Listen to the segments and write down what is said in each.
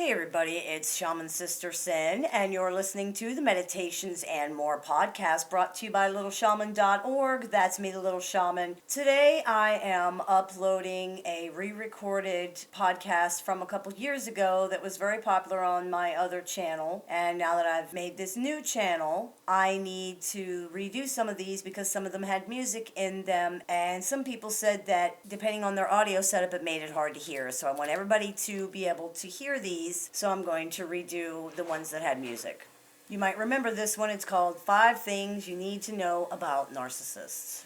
Hey everybody, it's Shaman Sister Sin, and you're listening to the Meditations and More podcast brought to you by littleshaman.org. That's me, the Little Shaman. Today I am uploading a re-recorded podcast from a couple years ago that was very popular on my other channel. And now that I've made this new channel, I need to redo some of these because some of them had music in them. And some people said that depending on their audio setup, it made it hard to hear. So I want everybody to be able to hear these. So I'm going to redo the ones that had music. You might remember this one. It's called 5 Things You Need to Know About Narcissists.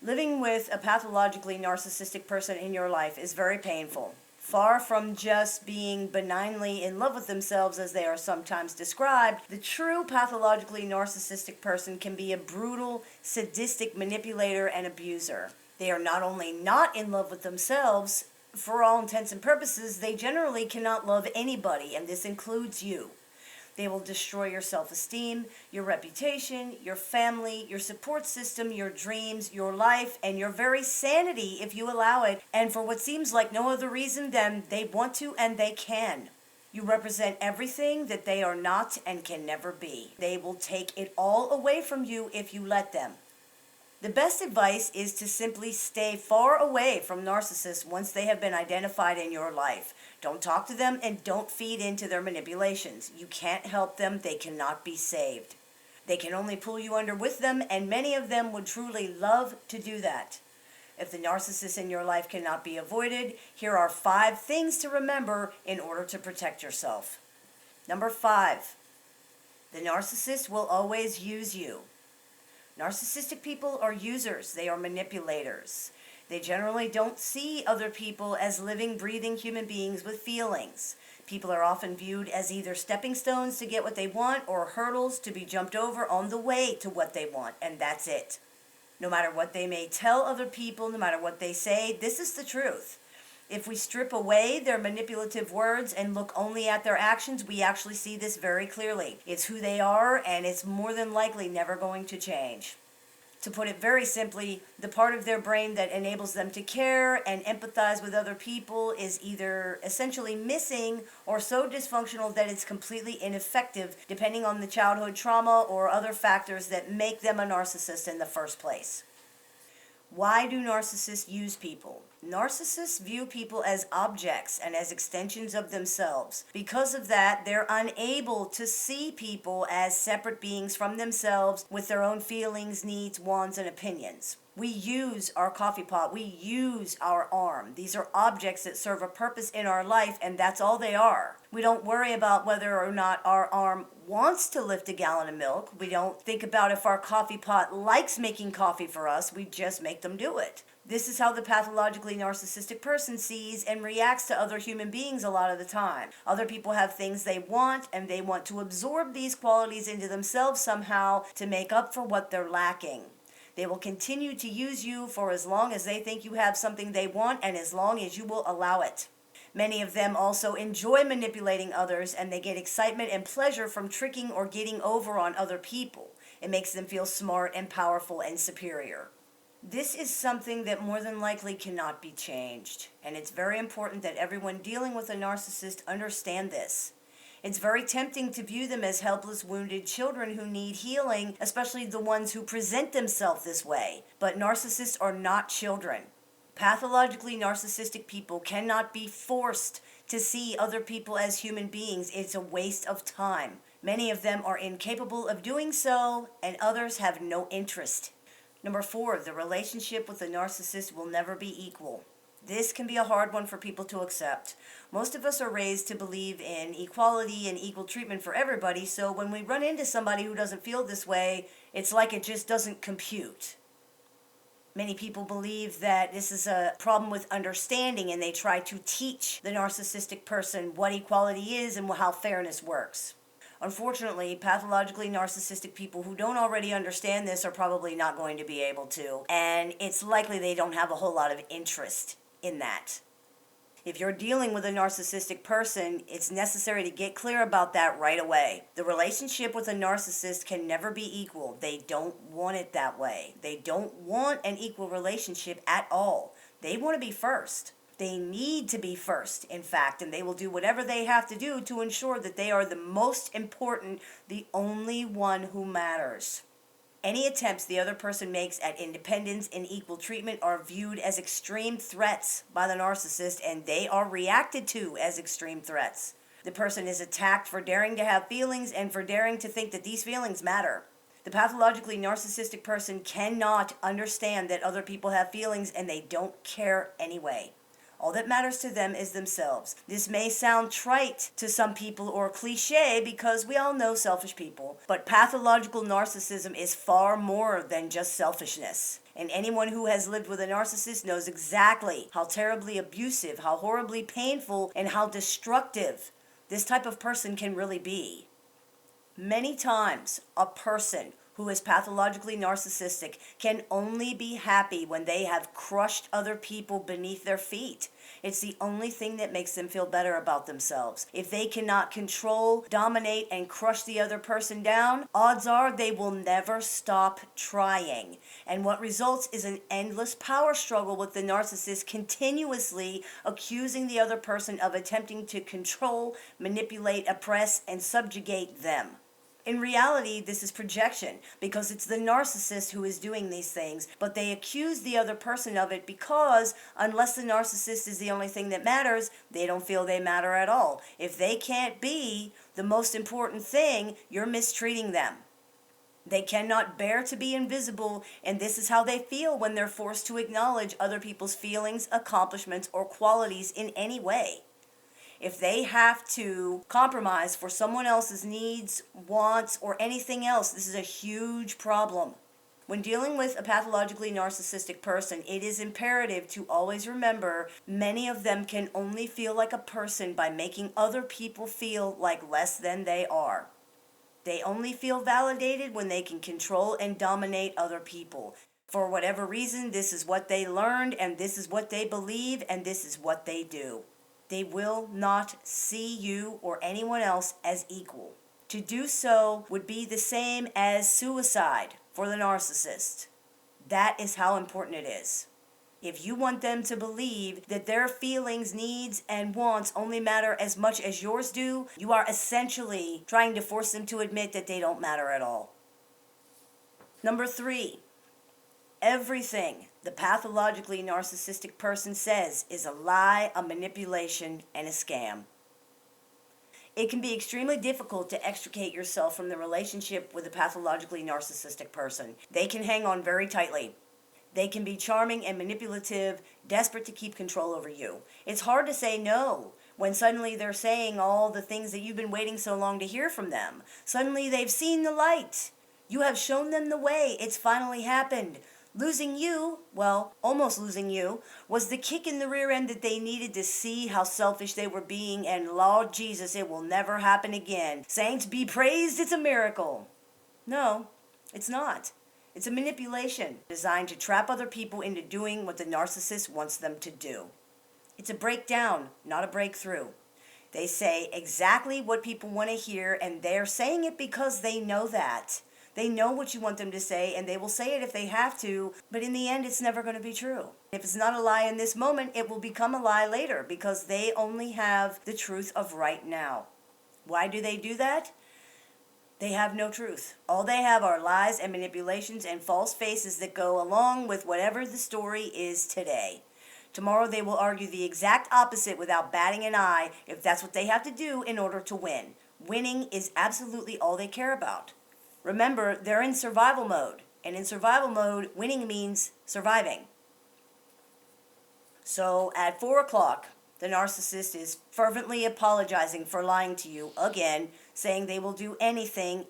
Living with a pathologically narcissistic person in your life is very painful. Far from just being benignly in love with themselves as they are sometimes described, the true pathologically narcissistic person can be a brutal, sadistic manipulator and abuser. They are not only not in love with themselves, for all intents and purposes, they generally cannot love anybody, and this includes you. They will destroy your self-esteem, your reputation, your family, your support system, your dreams, your life, and your very sanity if you allow it, and for what seems like no other reason than they want to and they can. You represent everything that they are not and can never be. They will take it all away from you if you let them. The best advice is to simply stay far away from narcissists once they have been identified in your life. Don't talk to them and don't feed into their manipulations. You can't help them. They cannot be saved. They can only pull you under with them, and many of them would truly love to do that. If the narcissist in your life cannot be avoided, here are 5 things to remember in order to protect yourself. Number 5, the narcissist will always use you. Narcissistic people are users. They are manipulators. They generally don't see other people as living, breathing human beings with feelings. People are often viewed as either stepping stones to get what they want or hurdles to be jumped over on the way to what they want, and that's it. No matter what they may tell other people, no matter what they say, this is the truth. If we strip away their manipulative words and look only at their actions, we actually see this very clearly. It's who they are, and it's more than likely never going to change. To put it very simply, the part of their brain that enables them to care and empathize with other people is either essentially missing or so dysfunctional that it's completely ineffective, depending on the childhood trauma or other factors that make them a narcissist in the first place. Why do narcissists use people? Narcissists view people as objects and as extensions of themselves. Because of that, they're unable to see people as separate beings from themselves with their own feelings, needs, wants, and opinions. We use our coffee pot. We use our arm. These are objects that serve a purpose in our life, and that's all they are. We don't worry about whether or not our arm wants to lift a gallon of milk. We don't think about if our coffee pot likes making coffee for us. We just make them do it. This is how the pathologically narcissistic person sees and reacts to other human beings a lot of the time. Other people have things they want, and they want to absorb these qualities into themselves somehow to make up for what they're lacking. They will continue to use you for as long as they think you have something they want and as long as you will allow it. Many of them also enjoy manipulating others, and they get excitement and pleasure from tricking or getting over on other people. It makes them feel smart and powerful and superior. This is something that more than likely cannot be changed, and it's very important that everyone dealing with a narcissist understand this. It's very tempting to view them as helpless, wounded children who need healing, especially the ones who present themselves this way. But narcissists are not children. Pathologically narcissistic people cannot be forced to see other people as human beings. It's a waste of time. Many of them are incapable of doing so, and others have no interest. Number 4, the relationship with the narcissist will never be equal. This can be a hard one for people to accept. Most of us are raised to believe in equality and equal treatment for everybody, so when we run into somebody who doesn't feel this way, it's like it just doesn't compute. Many people believe that this is a problem with understanding, and they try to teach the narcissistic person what equality is and how fairness works. Unfortunately, pathologically narcissistic people who don't already understand this are probably not going to be able to, and it's likely they don't have a whole lot of interest in that. If you're dealing with a narcissistic person, it's necessary to get clear about that right away. The relationship with a narcissist can never be equal. They don't want it that way. They don't want an equal relationship at all. They want to be first. They need to be first, in fact, and they will do whatever they have to do to ensure that they are the most important, the only one who matters. Any attempts the other person makes at independence and equal treatment are viewed as extreme threats by the narcissist, and they are reacted to as extreme threats. The person is attacked for daring to have feelings and for daring to think that these feelings matter. The pathologically narcissistic person cannot understand that other people have feelings, and they don't care anyway. All that matters to them is themselves. This may sound trite to some people or cliche because we all know selfish people, but pathological narcissism is far more than just selfishness. And anyone who has lived with a narcissist knows exactly how terribly abusive, how horribly painful, and how destructive this type of person can really be. Many times, a person who is pathologically narcissistic can only be happy when they have crushed other people beneath their feet. It's the only thing that makes them feel better about themselves. If they cannot control, dominate, and crush the other person down, odds are they will never stop trying. And what results is an endless power struggle with the narcissist continuously accusing the other person of attempting to control, manipulate, oppress, and subjugate them. In reality, this is projection because it's the narcissist who is doing these things, but they accuse the other person of it because unless the narcissist is the only thing that matters, they don't feel they matter at all. If they can't be the most important thing, you're mistreating them. They cannot bear to be invisible, and this is how they feel when they're forced to acknowledge other people's feelings, accomplishments, or qualities in any way. If they have to compromise for someone else's needs, wants, or anything else, this is a huge problem. When dealing with a pathologically narcissistic person, it is imperative to always remember many of them can only feel like a person by making other people feel like less than they are. They only feel validated when they can control and dominate other people. For whatever reason, this is what they learned, and this is what they believe, and this is what they do. They will not see you or anyone else as equal. To do so would be the same as suicide for the narcissist. That is how important it is. If you want them to believe that their feelings, needs, and wants only matter as much as yours do, you are essentially trying to force them to admit that they don't matter at all. Number 3. Everything the pathologically narcissistic person says is a lie, a manipulation, and a scam. It can be extremely difficult to extricate yourself from the relationship with a pathologically narcissistic person. They can hang on very tightly. They can be charming and manipulative, desperate to keep control over you. It's hard to say no when suddenly they're saying all the things that you've been waiting so long to hear from them. Suddenly they've seen the light. You have shown them the way. It's finally happened. Losing you, well, almost losing you, was the kick in the rear end that they needed to see how selfish they were being, and Lord Jesus, it will never happen again. Saints be praised, it's a miracle. No, it's not. It's a manipulation designed to trap other people into doing what the narcissist wants them to do. It's a breakdown, not a breakthrough. They say exactly what people want to hear, and they're saying it because they know that. They know what you want them to say, and they will say it if they have to, but in the end, it's never going to be true. If it's not a lie in this moment, it will become a lie later because they only have the truth of right now. Why do they do that? They have no truth. All they have are lies and manipulations and false faces that go along with whatever the story is today. Tomorrow they will argue the exact opposite without batting an eye if that's what they have to do in order to win. Winning is absolutely all they care about. Remember, they're in survival mode, and in survival mode, winning means surviving. So at 4 o'clock, the narcissist is fervently apologizing for lying to you again, saying they will do anything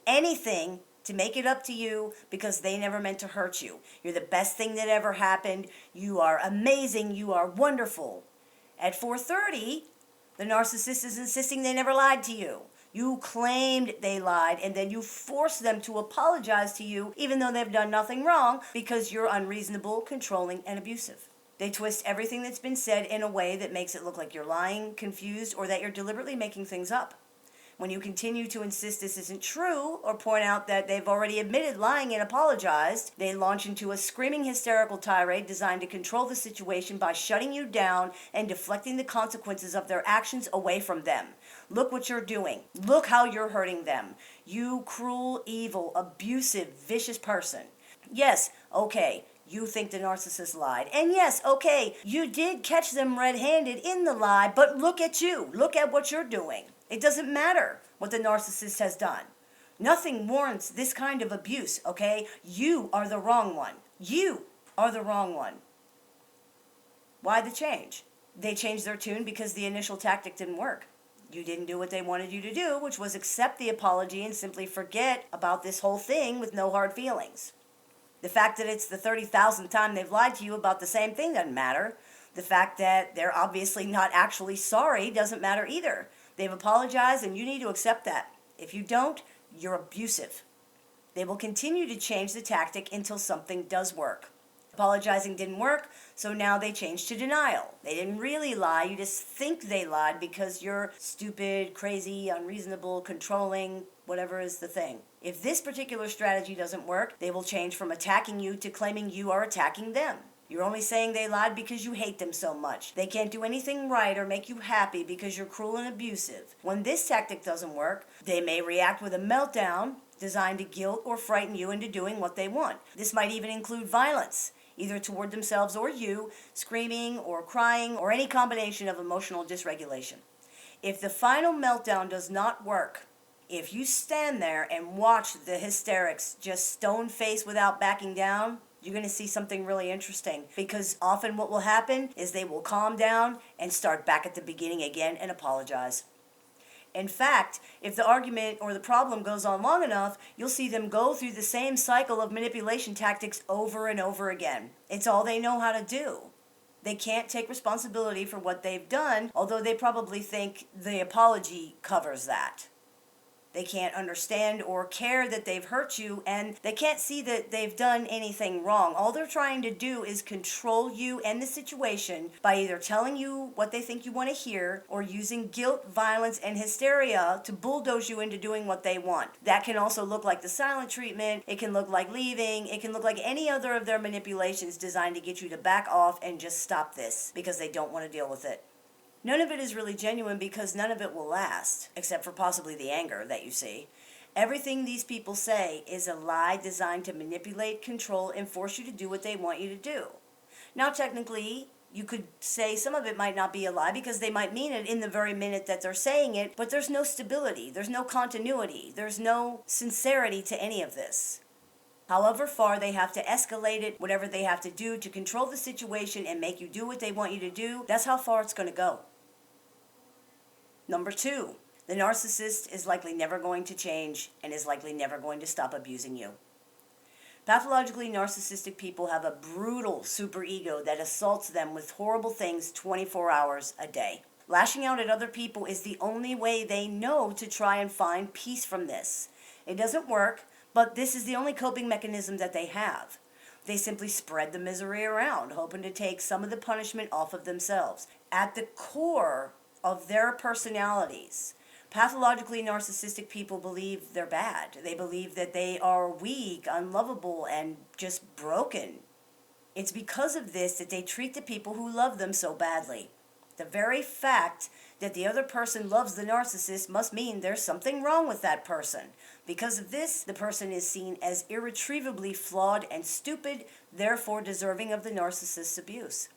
to make it up to you because they never meant to hurt you. You're the best thing that ever happened. You are amazing. You are wonderful. At 4:30, the narcissist is insisting they never lied to you. You claimed they lied, and then you forced them to apologize to you even though they've done nothing wrong because you're unreasonable, controlling, and abusive. They twist everything that's been said in a way that makes it look like you're lying, confused, or that you're deliberately making things up. When you continue to insist this isn't true or point out that they've already admitted lying and apologized, they launch into a screaming hysterical tirade designed to control the situation by shutting you down and deflecting the consequences of their actions away from them. Look what you're doing. Look how you're hurting them. You cruel, evil, abusive, vicious person. Yes, okay, you think the narcissist lied. And yes, okay, you did catch them red-handed in the lie, but look at you. Look at what you're doing. It doesn't matter what the narcissist has done. Nothing warrants this kind of abuse, okay? You are the wrong one. You are the wrong one. Why the change? They changed their tune because the initial tactic didn't work. You didn't do what they wanted you to do, which was accept the apology and simply forget about this whole thing with no hard feelings. The fact that it's the 30,000th time they've lied to you about the same thing doesn't matter. The fact that they're obviously not actually sorry doesn't matter either. They've apologized and you need to accept that. If you don't, you're abusive. They will continue to change the tactic until something does work. Apologizing didn't work, so now they changed to denial. They didn't really lie, you just think they lied because you're stupid, crazy, unreasonable, controlling, whatever is the thing. If this particular strategy doesn't work, they will change from attacking you to claiming you are attacking them. You're only saying they lied because you hate them so much. They can't do anything right or make you happy because you're cruel and abusive. When this tactic doesn't work, they may react with a meltdown designed to guilt or frighten you into doing what they want. This might even include violence, either toward themselves or you, screaming or crying or any combination of emotional dysregulation. If the final meltdown does not work, if you stand there and watch the hysterics just stone-faced without backing down, you're going to see something really interesting, because often what will happen is they will calm down and start back at the beginning again and apologize. In fact, if the argument or the problem goes on long enough, you'll see them go through the same cycle of manipulation tactics over and over again. It's all they know how to do. They can't take responsibility for what they've done, although they probably think the apology covers that. They can't understand or care that they've hurt you, and they can't see that they've done anything wrong. All they're trying to do is control you and the situation by either telling you what they think you want to hear or using guilt, violence, and hysteria to bulldoze you into doing what they want. That can also look like the silent treatment. It can look like leaving. It can look like any other of their manipulations designed to get you to back off and just stop this because they don't want to deal with it. None of it is really genuine because none of it will last, except for possibly the anger that you see. Everything these people say is a lie designed to manipulate, control, and force you to do what they want you to do. Now, technically, you could say some of it might not be a lie because they might mean it in the very minute that they're saying it, but there's no stability, there's no continuity, there's no sincerity to any of this. However far they have to escalate it, whatever they have to do to control the situation and make you do what they want you to do, that's how far it's going to go. Number 2, the narcissist is likely never going to change and is likely never going to stop abusing you. Pathologically narcissistic people have a brutal superego that assaults them with horrible things 24 hours a day. Lashing out at other people is the only way they know to try and find peace from this. It doesn't work, but this is the only coping mechanism that they have. They simply spread the misery around, hoping to take some of the punishment off of themselves. At the core of their personalities, pathologically narcissistic people believe they're bad. They believe that they are weak, unlovable, and just broken. It's because of this that they treat the people who love them so badly. The very fact that the other person loves the narcissist must mean there's something wrong with that person. Because of this, the person is seen as irretrievably flawed and stupid, therefore deserving of the narcissist's abuse.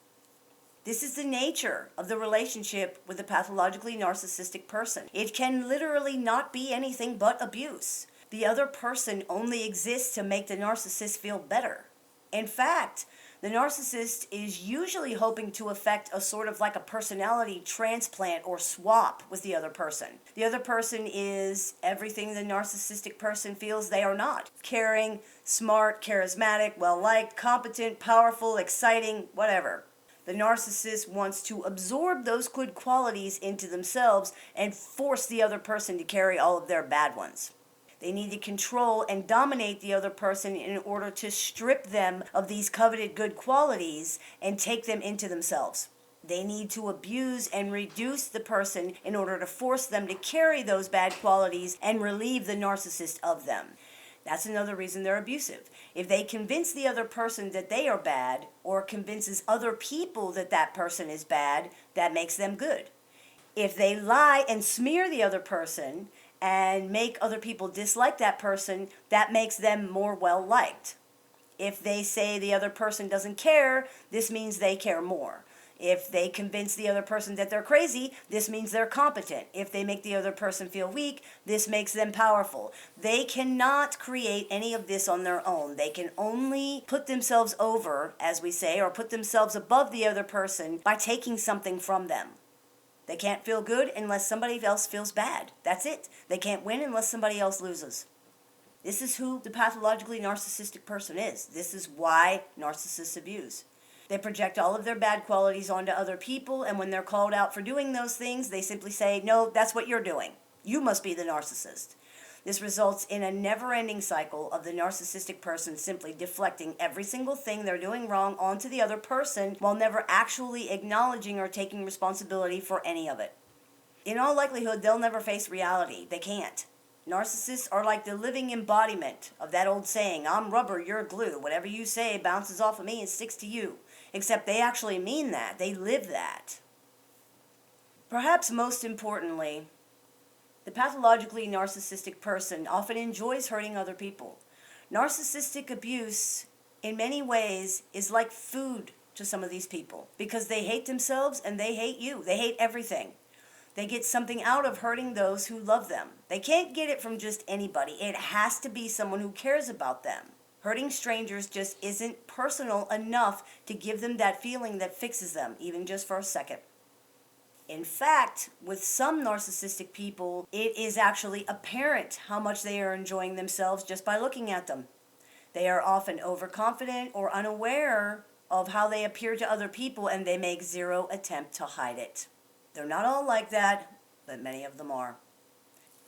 This is the nature of the relationship with a pathologically narcissistic person. It can literally not be anything but abuse. The other person only exists to make the narcissist feel better. In fact, the narcissist is usually hoping to effect a sort of like a personality transplant or swap with the other person. The other person is everything the narcissistic person feels they are not. Caring, smart, charismatic, well-liked, competent, powerful, exciting, whatever. The narcissist wants to absorb those good qualities into themselves and force the other person to carry all of their bad ones. They need to control and dominate the other person in order to strip them of these coveted good qualities and take them into themselves. They need to abuse and reduce the person in order to force them to carry those bad qualities and relieve the narcissist of them. That's another reason they're abusive. If they convince the other person that they are bad, or convinces other people that that person is bad, that makes them good. If they lie and smear the other person and make other people dislike that person, that makes them more well-liked. If they say the other person doesn't care, this means they care more. If they convince the other person that they're crazy, this means they're competent. If they make the other person feel weak, this makes them powerful. They cannot create any of this on their own. They can only put themselves over, as we say, or put themselves above the other person by taking something from them. They can't feel good unless somebody else feels bad. That's it. They can't win unless somebody else loses. This is who the pathologically narcissistic person is. This is why narcissists abuse. They project all of their bad qualities onto other people, and when they're called out for doing those things, they simply say, no, that's what you're doing. You must be the narcissist. This results in a never-ending cycle of the narcissistic person simply deflecting every single thing they're doing wrong onto the other person while never actually acknowledging or taking responsibility for any of it. In all likelihood, they'll never face reality. They can't. Narcissists are like the living embodiment of that old saying, I'm rubber, you're glue. Whatever you say bounces off of me and sticks to you. Except they actually mean that. They live that. Perhaps most importantly, the pathologically narcissistic person often enjoys hurting other people. Narcissistic abuse, in many ways, is like food to some of these people because they hate themselves and they hate you. They hate everything. They get something out of hurting those who love them. They can't get it from just anybody. It has to be someone who cares about them. Hurting strangers just isn't personal enough to give them that feeling that fixes them, even just for a second. In fact, with some narcissistic people, it is actually apparent how much they are enjoying themselves just by looking at them. They are often overconfident or unaware of how they appear to other people, and they make zero attempt to hide it. They're not all like that, but many of them are.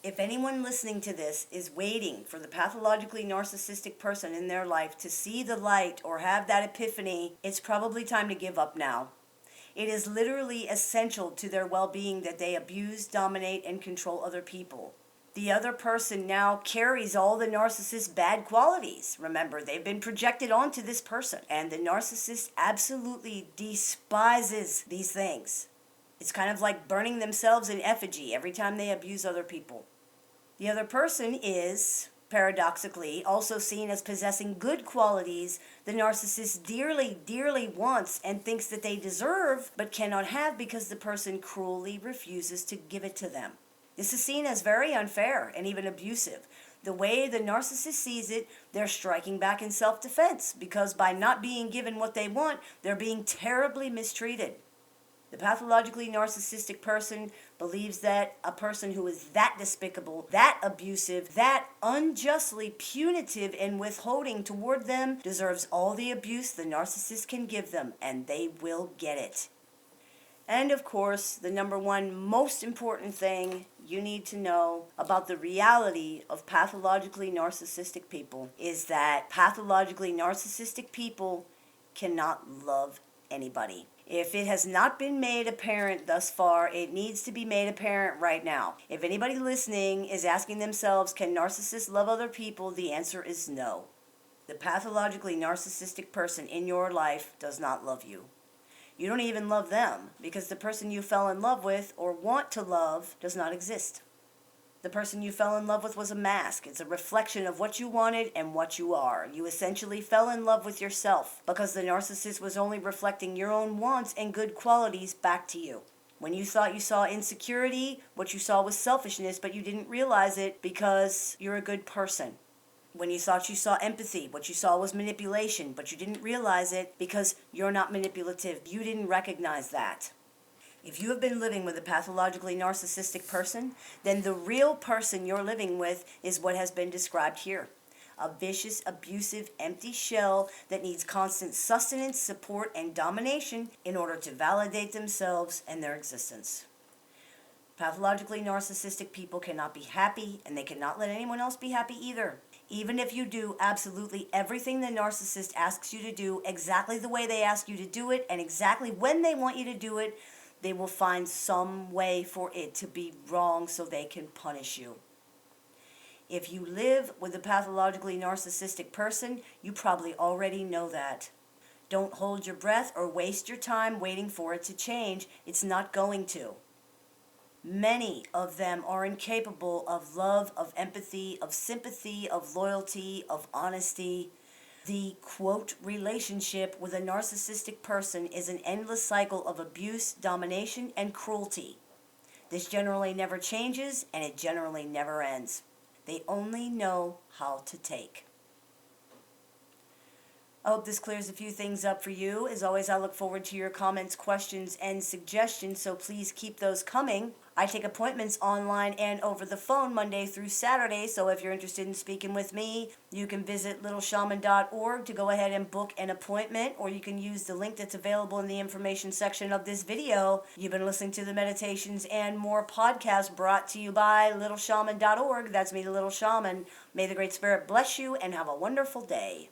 If anyone listening to this is waiting for the pathologically narcissistic person in their life to see the light or have that epiphany, it's probably time to give up now. It is literally essential to their well-being that they abuse, dominate, and control other people. The other person now carries all the narcissist's bad qualities. Remember, they've been projected onto this person, and the narcissist absolutely despises these things. It's kind of like burning themselves in effigy every time they abuse other people. The other person is, paradoxically, also seen as possessing good qualities the narcissist dearly, dearly wants and thinks that they deserve, but cannot have because the person cruelly refuses to give it to them. This is seen as very unfair and even abusive. The way the narcissist sees it, they're striking back in self-defense because by not being given what they want, they're being terribly mistreated. The pathologically narcissistic person believes that a person who is that despicable, that abusive, that unjustly punitive and withholding toward them deserves all the abuse the narcissist can give them, and they will get it. And of course, the number one most important thing you need to know about the reality of pathologically narcissistic people is that pathologically narcissistic people cannot love anybody. If it has not been made apparent thus far, it needs to be made apparent right now. If anybody listening is asking themselves, can narcissists love other people? The answer is no. The pathologically narcissistic person in your life does not love you. You don't even love them because the person you fell in love with or want to love does not exist. The person you fell in love with was a mask. It's a reflection of what you wanted and what you are. You essentially fell in love with yourself because the narcissist was only reflecting your own wants and good qualities back to you. When you thought you saw insecurity, what you saw was selfishness, but you didn't realize it because you're a good person. When you thought you saw empathy, what you saw was manipulation, but you didn't realize it because you're not manipulative. You didn't recognize that. If you have been living with a pathologically narcissistic person, then the real person you're living with is what has been described here. A vicious, abusive, empty shell that needs constant sustenance, support, and domination in order to validate themselves and their existence. Pathologically narcissistic people cannot be happy, and they cannot let anyone else be happy either. Even if you do absolutely everything the narcissist asks you to do, exactly the way they ask you to do it, and exactly when they want you to do it, they will find some way for it to be wrong so they can punish you. If you live with a pathologically narcissistic person, you probably already know that. Don't hold your breath or waste your time waiting for it to change. It's not going to. Many of them are incapable of love, of empathy, of sympathy, of loyalty, of honesty. The quote relationship with a narcissistic person is an endless cycle of abuse, domination, and cruelty. This generally never changes, and it generally never ends. They only know how to take. I hope this clears a few things up for you. As always, I look forward to your comments, questions, and suggestions, so please keep those coming. I take appointments online and over the phone Monday through Saturday, so if you're interested in speaking with me, you can visit littleshaman.org to go ahead and book an appointment, or you can use the link that's available in the information section of this video. You've been listening to the Meditations and More podcast brought to you by littleshaman.org. That's me, the Little Shaman. May the Great Spirit bless you and have a wonderful day.